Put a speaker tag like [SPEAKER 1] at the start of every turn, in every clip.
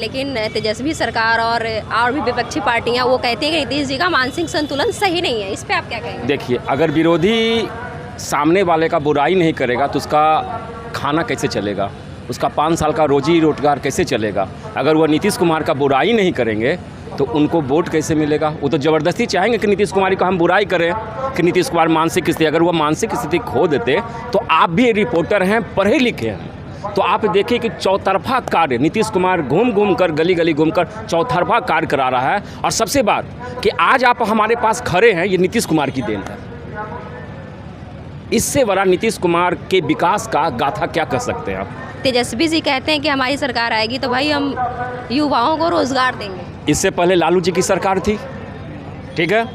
[SPEAKER 1] लेकिन तेजस्वी सरकार और भी विपक्षी पार्टियां वो कहती हैं कि नीतीश जी का मानसिक संतुलन सही नहीं है। इस पे आप क्या कहेंगे?
[SPEAKER 2] देखिए, अगर विरोधी सामने वाले का बुराई नहीं करेगा तो उसका खाना कैसे चलेगा, उसका 5 साल का रोजी रोजगार कैसे चलेगा? अगर वो नीतीश कुमार का बुराई नहीं करेंगे तो उनको वोट कैसे मिलेगा? वो तो ज़बरदस्ती चाहेंगे कि नीतीश कुमार को हम बुराई करें, कि नीतीश कुमार मानसिक स्थिति, अगर वो मानसिक स्थिति खो देते तो आप भी रिपोर्टर हैं, पढ़े लिखे हैं, तो आप देखिए कि चौतरफा कार्य नीतीश कुमार घूम घूम कर गली गली घूम कर चौतरफा कार्य करा रहा है। और सबसे बात कि आज आप हमारे पास खड़े हैं, ये नीतीश कुमार की देन है। इससे बड़ा नीतीश कुमार के विकास का गाथा क्या कर सकते हैं आप?
[SPEAKER 1] तेजस्वी जी कहते हैं कि हमारी सरकार आएगी तो भाई हम युवाओं को रोजगार देंगे।
[SPEAKER 2] इससे पहले लालू जी की सरकार थी, ठीक है,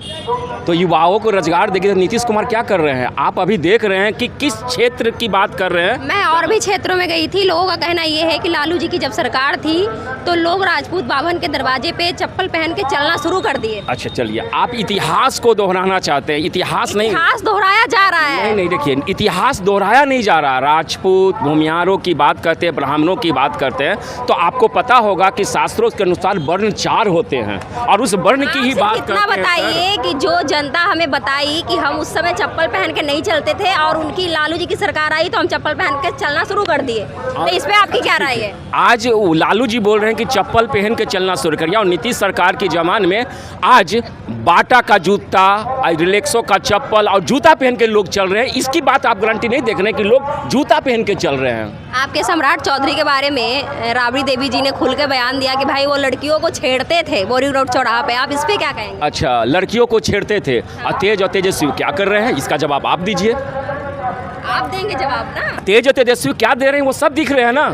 [SPEAKER 2] तो युवाओं को रोजगार देगी। तो नीतीश कुमार क्या कर रहे हैं? आप अभी देख रहे हैं कि किस क्षेत्र की बात कर रहे हैं।
[SPEAKER 1] मैं और भी क्षेत्रों में गई थी, लोगों का कहना ये है कि लालू जी की जब सरकार थी तो लोग राजपूत भवन के दरवाजे पे चप्पल पहन के चलना शुरू कर दिए।
[SPEAKER 2] अच्छा चलिए, आप इतिहास को दोहराना चाहते हैं, इतिहास
[SPEAKER 1] दोहराया जा रहा है।
[SPEAKER 2] नहीं देखिए, इतिहास दोहराया नहीं जा रहा। राजपूत भूमियारों की बात करते हैं, ब्राह्मणों की बात करते हैं, तो आपको पता होगा कि शास्त्रों के अनुसार वर्ण 4 होते हैं और उस वर्ण की ही बात करते हैं।
[SPEAKER 1] बताइए कि जो जनता हमें बताई कि हम उस समय चप्पल पहन के नहीं चलते थे और उनकी लालू जी की सरकार आई तो हम चप्पल पहन के चलना शुरू कर दिए, तो इस पे आपकी क्या राय है?
[SPEAKER 2] आज लालू जी बोल रहे हैं कि चप्पल पहन के चलना शुरू करिए, और नीतीश सरकार के जमाने में आज बाटा का जूता, रिलैक्सो का चप्पल और जूता पहन के लोग चल रहे हैं। इसकी बात आप गारंटी नहीं देख रहे हैं कि लोग जूता पहन के चल रहे हैं।
[SPEAKER 1] आपके सम्राट चौधरी के बारे में राबड़ी देवी जी ने खुल के बयान दिया कि भाई वो लड़कियों को छेड़ते थे बोरिंग रोड चौराहा पे, आप इस पे क्या कहेंगे?
[SPEAKER 2] अच्छा, लड़कियों को छेड़ते थे, और तेजस्वी क्या कर रहे हैं? इसका जवाब आप दीजिए।
[SPEAKER 1] आप देंगे जवाब ना?
[SPEAKER 2] तेजस्वी क्या दे रहे हैं वो सब दिख रहे हैं ना।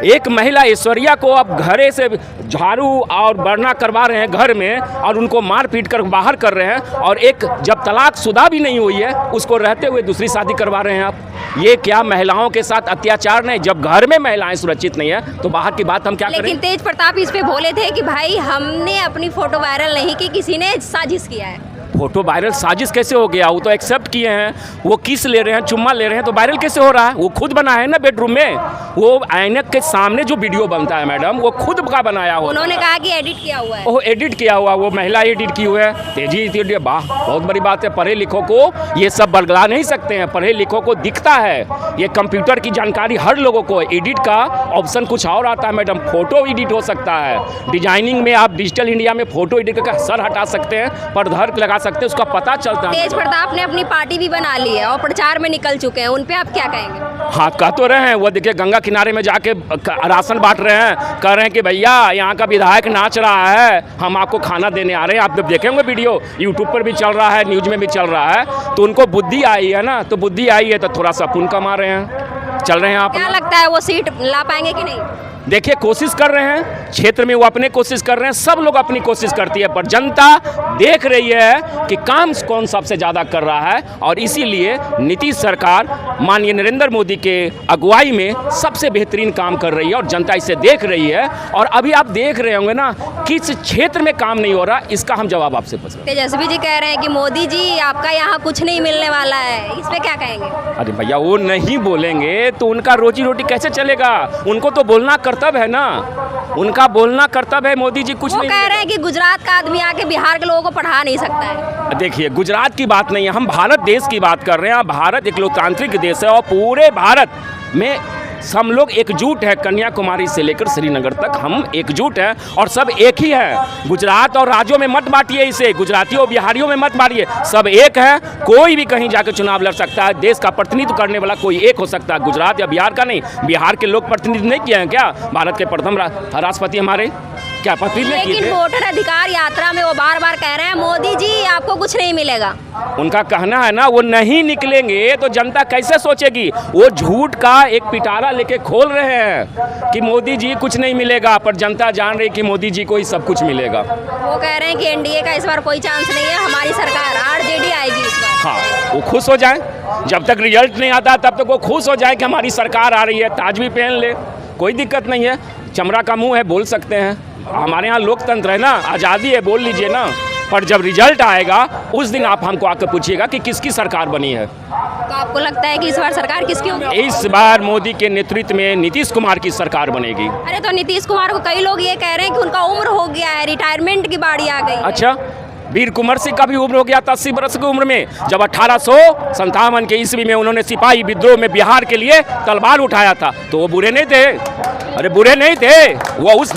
[SPEAKER 2] एक महिला ऐश्वर्या को अब घरे से झाड़ू और बरना करवा रहे हैं घर में, और उनको मार पीट कर बाहर कर रहे हैं, और एक जब तलाकशुदा भी नहीं हुई है उसको रहते हुए दूसरी शादी करवा रहे हैं आप। ये क्या महिलाओं के साथ अत्याचार नहीं? जब घर में महिलाएं सुरक्षित नहीं है तो बाहर की बात हम क्या करें?
[SPEAKER 1] लेकिन तेज प्रताप इस पे बोले थे कि भाई हमने अपनी फोटो वायरल नहीं की, किसी ने साजिश किया है।
[SPEAKER 2] फोटो वायरल साजिश कैसे हो गया? वो तो एक्सेप्ट किए हैं, वो किस ले रहे हैं, चुम्मा ले रहे हैं, तो वायरल कैसे हो रहा है? वो खुद बना है ना बेडरूम में, वो ऐनक के सामने जो वीडियो बनता है मैडम, वो खुद का बनाया हुआ।
[SPEAKER 1] उन्होंने कहा कि एडिट किया हुआ है।
[SPEAKER 2] वो एडिट किया हुआ, वो महिला एडिट की हुई है। तेजी वाह, बहुत बड़ी बात है। पढ़े लिखों को ये सब बरगला नहीं सकते हैं, पढ़े लिखों को दिखता है, ये कंप्यूटर की जानकारी हर लोगों को। एडिट का ऑप्शन कुछ और आता है मैडम, फोटो एडिट हो सकता है। डिजाइनिंग में आप डिजिटल इंडिया में फोटो एडिट करके सर हटा सकते हैं, पर्दहर लगा सकते हैं, उसका पता चलता है।
[SPEAKER 1] तेज प्रताप ने अपनी पार्टी भी बना ली है और प्रचार में निकल चुके हैं, उन पे आप क्या कहेंगे?
[SPEAKER 2] हाँ, कह तो रहे हैं, वो देखिए गंगा किनारे में जाके राशन बांट रहे हैं, कह रहे हैं कि भैया यहाँ का विधायक नाच रहा है, हम आपको खाना देने आ रहे हैं। आप जब देखे होंगे वीडियो, यूट्यूब पर भी चल रहा है, न्यूज में भी चल रहा है, तो उनको बुद्धि आई है ना, तो बुद्धि आई है तो थोड़ा सा पुण्य कमा रहे हैं, चल रहे हैं। आप
[SPEAKER 1] क्या लगता है वो सीट ला पाएंगे कि नहीं?
[SPEAKER 2] देखिए, कोशिश कर रहे हैं, क्षेत्र में वो अपने कोशिश कर रहे हैं, सब लोग अपनी कोशिश करती है, पर जनता देख रही है कि काम कौन सबसे ज़्यादा कर रहा है, और इसीलिए नीतीश सरकार माननीय नरेंद्र मोदी के अगुवाई में सबसे बेहतरीन काम कर रही है, और जनता इसे देख रही है। और अभी आप देख रहे होंगे ना किस क्षेत्र में काम नहीं हो रहा, इसका हम जवाब आपसे पूछ रहे हैं।
[SPEAKER 1] तेजस्वी जी कह रहे हैं कि मोदी जी आपका यहाँ कुछ नहीं मिलने वाला है, इस पे क्या कहेंगे?
[SPEAKER 2] अरे भैया, वो नहीं बोलेंगे तो उनका रोजी रोटी कैसे चलेगा? उनको तो बोलना कर्तव्य है ना, उनका बोलना कर्तव्य है। मोदी जी कुछ नहीं
[SPEAKER 1] कह रहे हैं कि गुजरात का आदमी आके बिहार के लोगों को पढ़ा नहीं सकता है।
[SPEAKER 2] देखिए, गुजरात की बात नहीं है, हम भारत देश की बात कर रहे हैं। भारत एक लोकतांत्रिक देश है, और पूरे भारत में हम लोग एकजुट है। कन्याकुमारी से लेकर श्रीनगर तक हम एकजुट हैं, और सब एक ही है। गुजरात और राज्यों में मत बांटिए इसे, गुजरातियों बिहारियों में मत बांटिए, सब एक है। कोई भी कहीं जाकर चुनाव लड़ सकता है, देश का प्रतिनिधित्व करने वाला कोई एक हो सकता है, गुजरात या बिहार का नहीं। बिहार के लोग प्रतिनिधित्व नहीं किए हैं क्या? भारत के प्रथम राष्ट्रपति हमारे क्या प्रतिनिधित्व किए थे?
[SPEAKER 1] लेकिन वोटर अधिकार यात्रा में वो बार बार कह रहे हैं मोदी जी आपको कुछ नहीं मिलेगा।
[SPEAKER 2] उनका कहना है ना, वो नहीं निकलेंगे तो जनता कैसे सोचेगी? वो झूठ का एक पिटारा लेके खोल रहे हैं कि मोदी जी कुछ नहीं मिलेगा, पर जनता जान रही कि मोदी जी को ही सब कुछ मिलेगा।
[SPEAKER 1] वो कह रहे हैं कि एनडीए का इस बार कोई चांस नहीं है, हमारी सरकार आरजेडी आएगी इस बार।
[SPEAKER 2] हाँ, वो खुश हो जाए, जब तक रिजल्ट नहीं आता तब तक वो खुश हो जाए कि हमारी सरकार आ रही है, ताज भी पहन ले, कोई दिक्कत नहीं है। चमड़ा का मुंह है, बोल सकते हैं, हमारे यहाँ लोकतंत्र है ना, आज़ादी है, बोल लीजिए ना। पर जब रिजल्ट आएगा उस दिन आप हमको आकर पूछिएगा कि किसकी सरकार बनी है।
[SPEAKER 1] तो आपको लगता है कि इस बार सरकार किसकी होगी?
[SPEAKER 2] इस बार मोदी के नेतृत्व में नीतीश कुमार की सरकार बनेगी।
[SPEAKER 1] अरे तो नीतीश कुमार को कई लोग ये कह रहे हैं कि उनका उम्र हो गया है, रिटायरमेंट की बारी आ गई है।
[SPEAKER 2] अच्छा, वीर कुंवर सिंह का भी उम्र हो गया था 80 वर्ष की उम्र में, जब 1857 के ईस्वी में उन्होंने सिपाही विद्रोह में बिहार के लिए तलवार उठाया था। तो वो बुरे नहीं थे, अरे बुरे नहीं थे, वो उस